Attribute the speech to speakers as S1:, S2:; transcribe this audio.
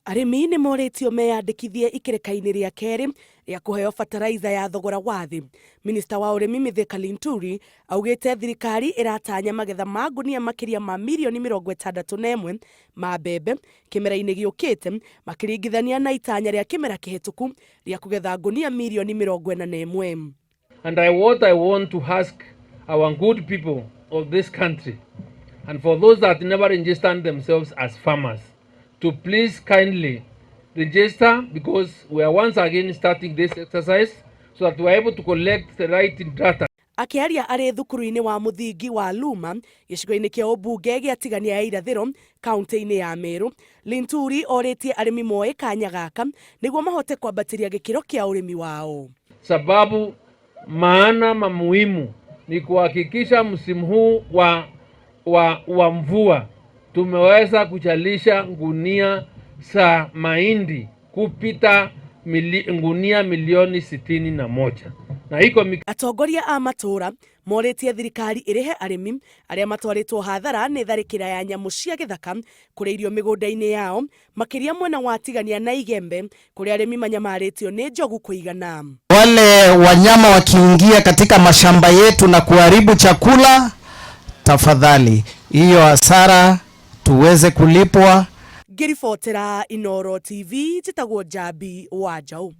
S1: Arĩmi nĩ moretio meyandĩkithie ikereka-inĩ rĩa kerĩ rĩa kũheo fertilizer ya thogora wa thĩ. Minista wa ũrĩmi Mithika Linturi augĩte thirikari ĩratanya magetha ma ngunia makĩria ma milioni 61 ma mbembe kĩmera-inĩ gĩũkĩte makĩringithania na itanya rĩa kĩmera kĩhetũku rĩa kũgetha ngunia milioni 41.
S2: And what I want to ask our good people of this country, and for those that never registered themselves as farmers, to please kindly register, because we are once again starting this exercise so that we are able to collect the right data.
S1: Akĩaria arĩ thukuru-inĩ wa mũthingi wa Luma gĩcigo-inĩ kĩa ũmbunge gĩa Tigania ya irathĩro kaunti-inĩ ya Meru, Linturi orĩtie arĩmi moe kanya gaka nĩguo mahote kwambatĩria gĩkĩro kĩa ũrĩmi wao.
S2: Sababu maana muhimu ni kuhakikisha msimu huu wa mvua tumeweza kuchalisha ngunia za mahindi kupita ngunia milioni 61. Na hiko
S1: atongoria a matura moretie thirikari irehe arĩmi arĩa matwarĩtwo hathara nĩ tharĩkĩra ya nyamũ cia gĩthaka kũrĩa irio mĩgũnda-inĩ yao, makĩria mwena wa Tigania na Igembe kũrĩa arĩmi manyamarĩtio nĩ njogu kũigana.
S3: Wale wanyama wakiingia katika mashamba yetu na kuharibu chakula, tafadhali hiyo hasara tuweze kulipwa.
S1: Ngĩribotera Inooro TV, njĩtagwo Njambi wa Njaũ.